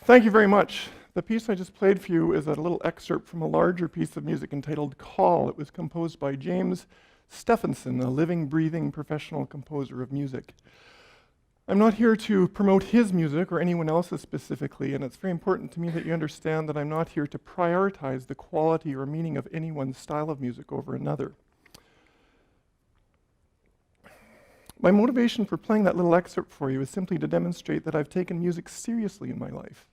Thank you very much. The piece I just played for you is a little excerpt from a larger piece of music entitled Call. It was composed by James Stephenson, a living, breathing professional composer of music. I'm not here to promote his music or anyone else's specifically, and it's very important to me that you understand that I'm not here to prioritize the quality or meaning of anyone's style of music over another. My motivation for playing that little excerpt for you is simply to demonstrate that I've taken music seriously in my life.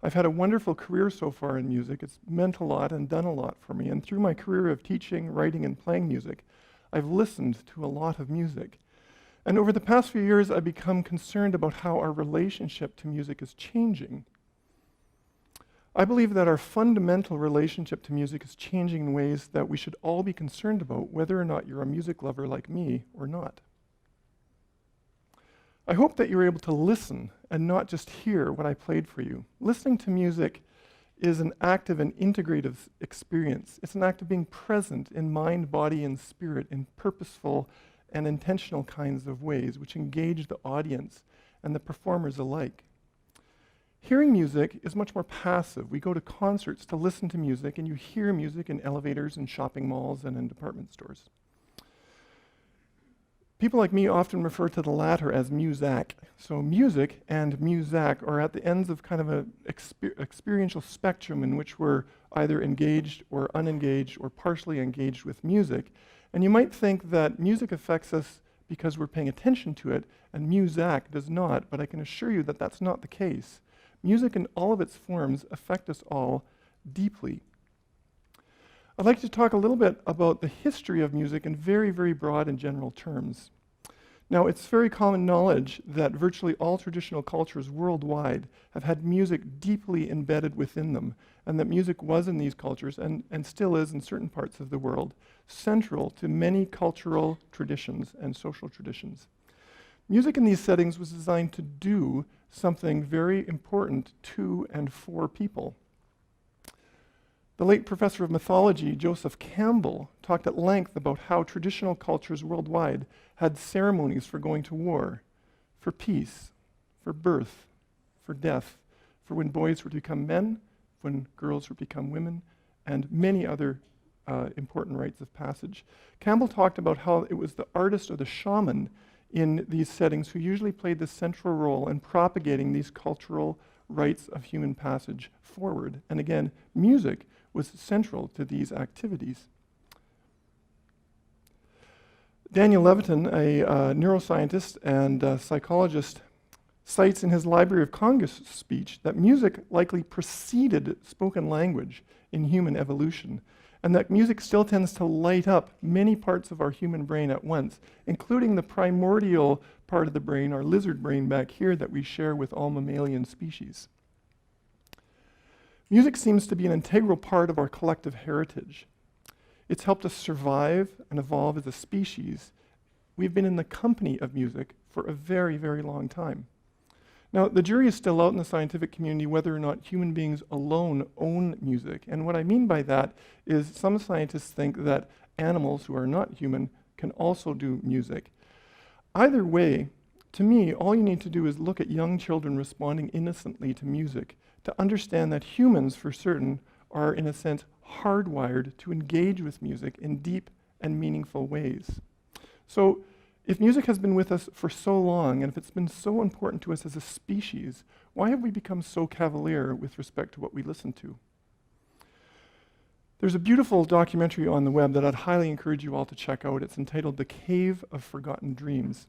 I've had a wonderful career so far in music. It's meant a lot and done a lot for me. And through my career of teaching, writing, and playing music, I've listened to a lot of music. And over the past few years, I've become concerned about how our relationship to music is changing. I believe that our fundamental relationship to music is changing in ways that we should all be concerned about, whether or not you're a music lover like me or not. I hope that you're able to listen and not just hear what I played for you. Listening to music is an active and integrative experience. It's an act of being present in mind, body, and spirit in purposeful and intentional kinds of ways, which engage the audience and the performers alike. Hearing music is much more passive. We go to concerts to listen to music, and you hear music in elevators and shopping malls and in department stores. People like me often refer to the latter as muzak. So music and muzak are at the ends of kind of an experiential spectrum in which we're either engaged or unengaged or partially engaged with music. And you might think that music affects us because we're paying attention to it, and muzak does not, but I can assure you that that's not the case. Music in all of its forms affect us all deeply. I'd like to talk a little bit about the history of music in very, very broad and general terms. Now, it's very common knowledge that virtually all traditional cultures worldwide have had music deeply embedded within them, and that music was in these cultures, and still is in certain parts of the world, central to many cultural traditions and social traditions. Music in these settings was designed to do something very important to and for people. The late professor of mythology, Joseph Campbell, talked at length about how traditional cultures worldwide had ceremonies for going to war, for peace, for birth, for death, for when boys were to become men, when girls were to become women, and many other important rites of passage. Campbell talked about how it was the artist or the shaman in these settings who usually played the central role in propagating these cultural rites of human passage forward. And again, music was central to these activities. Daniel Levitin, a neuroscientist and psychologist, cites in his Library of Congress speech that music likely preceded spoken language in human evolution, and that music still tends to light up many parts of our human brain at once, including the primordial part of the brain, our lizard brain back here, that we share with all mammalian species. Music seems to be an integral part of our collective heritage. It's helped us survive and evolve as a species. We've been in the company of music for a very, very long time. Now, the jury is still out in the scientific community whether or not human beings alone own music. And what I mean by that is some scientists think that animals who are not human can also do music. Either way, to me, all you need to do is look at young children responding innocently to music to understand that humans, for certain, are in a sense hardwired to engage with music in deep and meaningful ways. So if music has been with us for so long, and if it's been so important to us as a species, why have we become so cavalier with respect to what we listen to? There's a beautiful documentary on the web that I'd highly encourage you all to check out. It's entitled The Cave of Forgotten Dreams.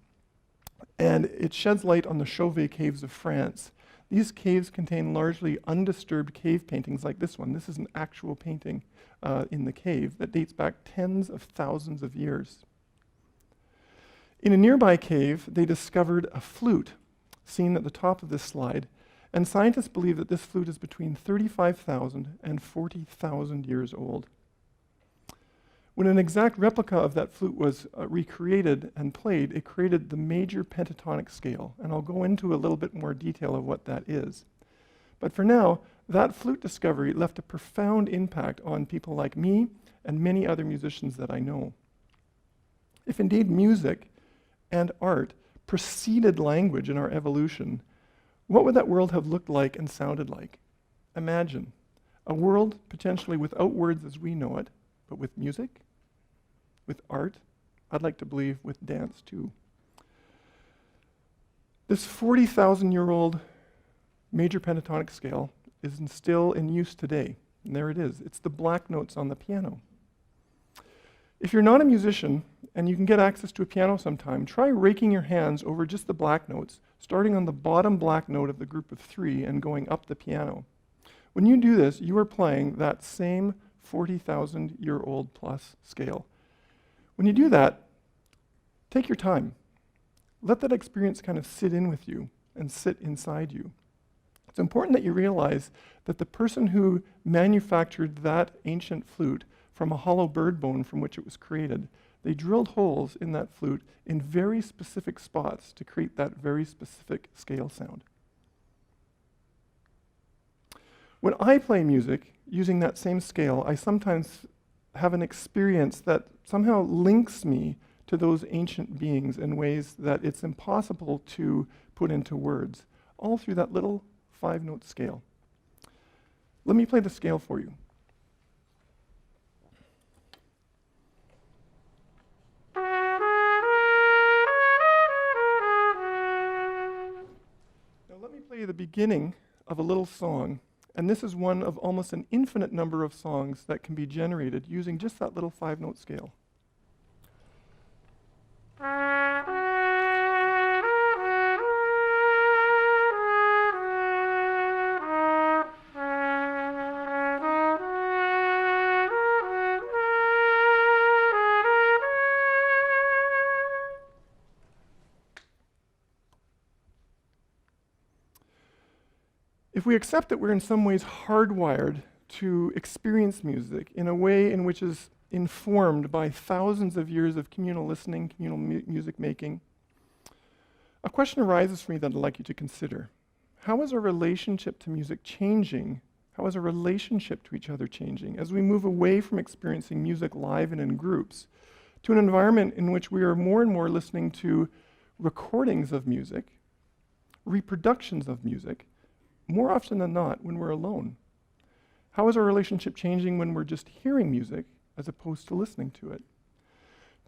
And it sheds light on the Chauvet Caves of France. These caves contain largely undisturbed cave paintings like this one. This is an actual painting in the cave that dates back tens of thousands of years. In a nearby cave, they discovered a flute, seen at the top of this slide, and scientists believe that this flute is between 35,000 and 40,000 years old. When an exact replica of that flute was recreated and played, it created the major pentatonic scale, and I'll go into a little bit more detail of what that is. But for now, that flute discovery left a profound impact on people like me and many other musicians that I know. If indeed music and art preceded language in our evolution, What would that world have looked like and sounded like? Imagine a world potentially without words as we know it, but with music, with art, I'd like to believe with dance too. This 40,000-year-old major pentatonic scale is still in use today. And there it is. It's the black notes on the piano. If you're not a musician and you can get access to a piano sometime, try raking your hands over just the black notes, starting on the bottom black note of the group of 3 and going up the piano. When you do this, you are playing that same 40,000-year-old plus scale. When you do that, take your time. Let that experience kind of sit in with you and sit inside you. It's important that you realize that the person who manufactured that ancient flute from a hollow bird bone from which it was created, they drilled holes in that flute in very specific spots to create that very specific scale sound. When I play music using that same scale, I sometimes have an experience that somehow links me to those ancient beings in ways that it's impossible to put into words, all through that little 5-note scale. Let me play the scale for you. Now let me play you the beginning of a little song, and this is one of almost an infinite number of songs that can be generated using just that little 5-note scale. If we accept that we're in some ways hardwired to experience music in a way in which is informed by thousands of years of communal listening, communal music making, a question arises for me that I'd like you to consider. How is our relationship to music changing? How is our relationship to each other changing as we move away from experiencing music live and in groups to an environment in which we are more and more listening to recordings of music, reproductions of music, more often than not when we're alone? How is our relationship changing when we're just hearing music as opposed to listening to it?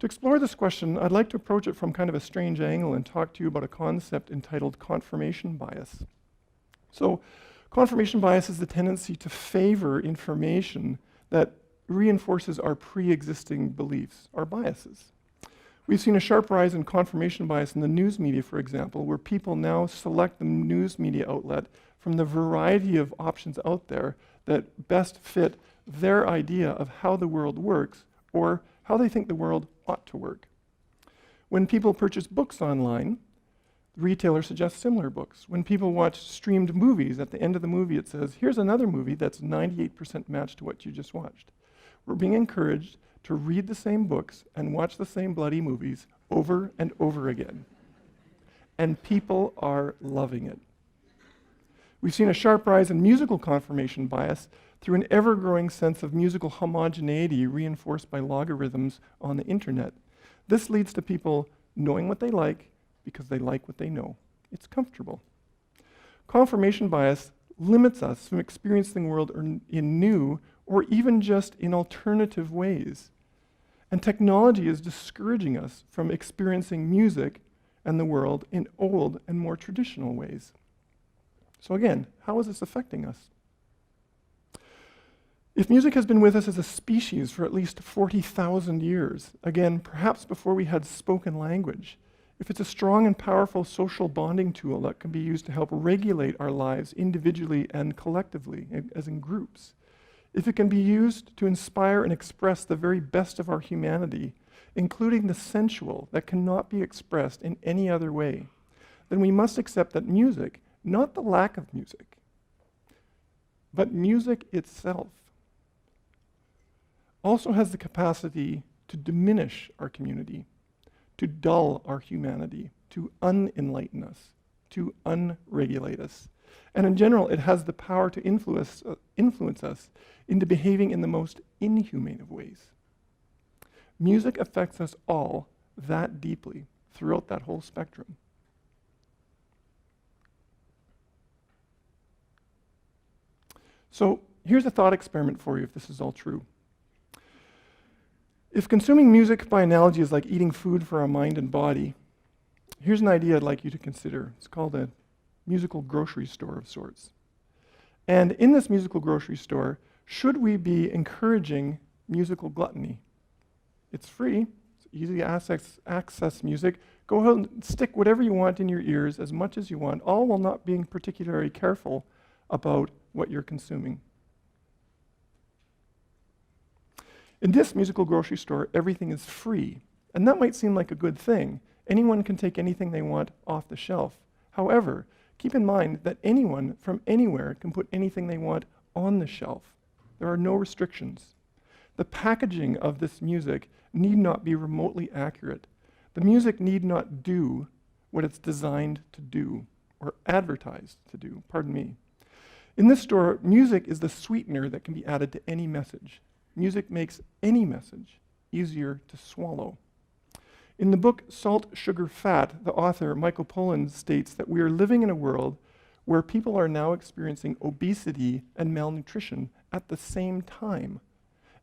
To explore this question, I'd like to approach it from kind of a strange angle and talk to you about a concept entitled confirmation bias. So, confirmation bias is the tendency to favor information that reinforces our pre-existing beliefs, our biases. We've seen a sharp rise in confirmation bias in the news media, for example, where people now select the news media outlet from the variety of options out there that best fit their idea of how the world works or how they think the world ought to work. When people purchase books online, retailers suggest similar books. When people watch streamed movies, at the end of the movie it says, here's another movie that's 98% matched to what you just watched. We're being encouraged to read the same books and watch the same bloody movies over and over again. And people are loving it. We've seen a sharp rise in musical confirmation bias through an ever-growing sense of musical homogeneity reinforced by logarithms on the internet. This leads to people knowing what they like because they like what they know. It's comfortable. Confirmation bias limits us from experiencing the world in new or even just in alternative ways. And technology is discouraging us from experiencing music and the world in old and more traditional ways. So again, how is this affecting us? If music has been with us as a species for at least 40,000 years, again, perhaps before we had spoken language, if it's a strong and powerful social bonding tool that can be used to help regulate our lives individually and collectively, as in groups, if it can be used to inspire and express the very best of our humanity, including the sensual that cannot be expressed in any other way, then we must accept that music, not the lack of music, but music itself, also has the capacity to diminish our community, to dull our humanity, to unenlighten us, to unregulate us. And in general, it has the power to influence us into behaving in the most inhumane of ways. Music affects us all that deeply throughout that whole spectrum. So here's a thought experiment for you if this is all true. If consuming music by analogy is like eating food for our mind and body, here's an idea I'd like you to consider. It's called a musical grocery store of sorts. And in this musical grocery store, should we be encouraging musical gluttony? It's free, it's easy to access music. Go ahead and stick whatever you want in your ears as much as you want, all while not being particularly careful about what you're consuming. In this musical grocery store, everything is free, and that might seem like a good thing. Anyone can take anything they want off the shelf. However, keep in mind that anyone from anywhere can put anything they want on the shelf. There are no restrictions. The packaging of this music need not be remotely accurate. The music need not do what it's designed to do, or advertised to do, pardon me. In this store, music is the sweetener that can be added to any message. Music makes any message easier to swallow. In the book Salt, Sugar, Fat, the author, Michael Pollan, states that we are living in a world where people are now experiencing obesity and malnutrition at the same time.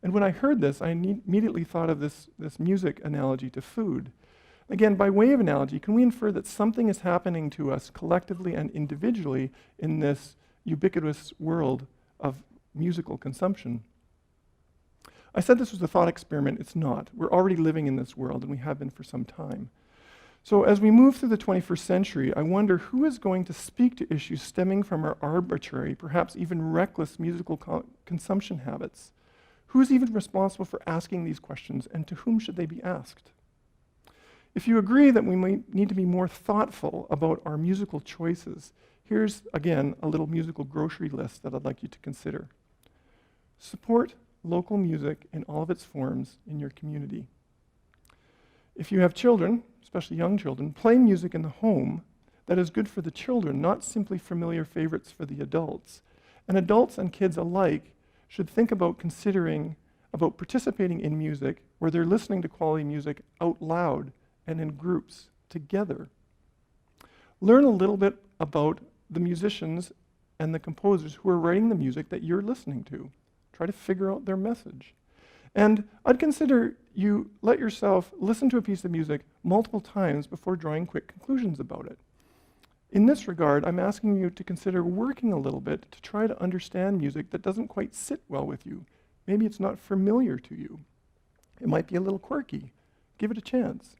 And when I heard this, I immediately thought of this music analogy to food. Again, by way of analogy, can we infer that something is happening to us collectively and individually in this ubiquitous world of musical consumption? I said this was a thought experiment. It's not. We're already living in this world, and we have been for some time. So as we move through the 21st century, I wonder who is going to speak to issues stemming from our arbitrary, perhaps even reckless musical consumption habits? Who's even responsible for asking these questions, and to whom should they be asked? If you agree that we might need to be more thoughtful about our musical choices, here's, again, a little musical grocery list that I'd like you to consider. Support local music in all of its forms in your community. If you have children, especially young children, play music in the home that is good for the children, not simply familiar favorites for the adults. And adults and kids alike should think about participating in music where they're listening to quality music out loud and in groups together. Learn a little bit about the musicians and the composers who are writing the music that you're listening to. Try to figure out their message. And I'd consider you let yourself listen to a piece of music multiple times before drawing quick conclusions about it. In this regard, I'm asking you to consider working a little bit to try to understand music that doesn't quite sit well with you. Maybe it's not familiar to you. It might be a little quirky. Give it a chance.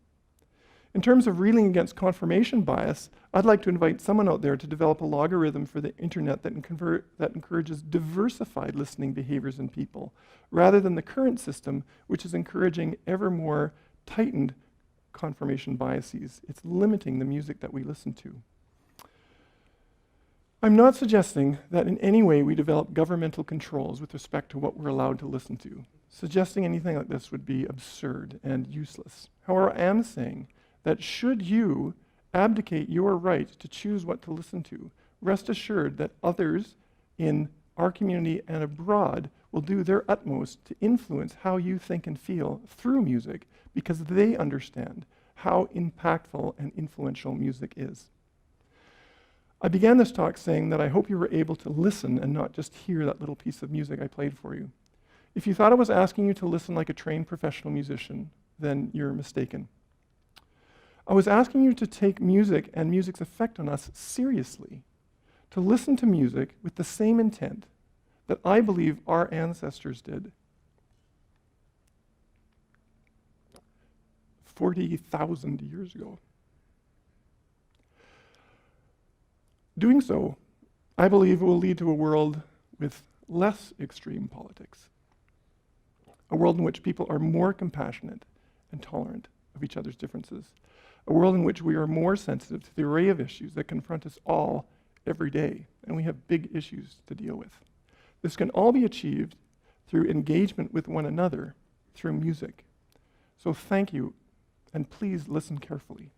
In terms of reeling against confirmation bias, I'd like to invite someone out there to develop a logarithm for the internet that encourages diversified listening behaviors in people, rather than the current system, which is encouraging ever more tightened confirmation biases. It's limiting the music that we listen to. I'm not suggesting that in any way we develop governmental controls with respect to what we're allowed to listen to. Suggesting anything like this would be absurd and useless. However, I am saying that should you abdicate your right to choose what to listen to, rest assured that others in our community and abroad will do their utmost to influence how you think and feel through music, because they understand how impactful and influential music is. I began this talk saying that I hope you were able to listen and not just hear that little piece of music I played for you. If you thought I was asking you to listen like a trained professional musician, then you're mistaken. I was asking you to take music and music's effect on us seriously, to listen to music with the same intent that I believe our ancestors did 40,000 years ago. Doing so, I believe, will lead to a world with less extreme politics, a world in which people are more compassionate and tolerant of each other's differences, a world in which we are more sensitive to the array of issues that confront us all every day, and we have big issues to deal with. This can all be achieved through engagement with one another through music. So thank you, and please listen carefully.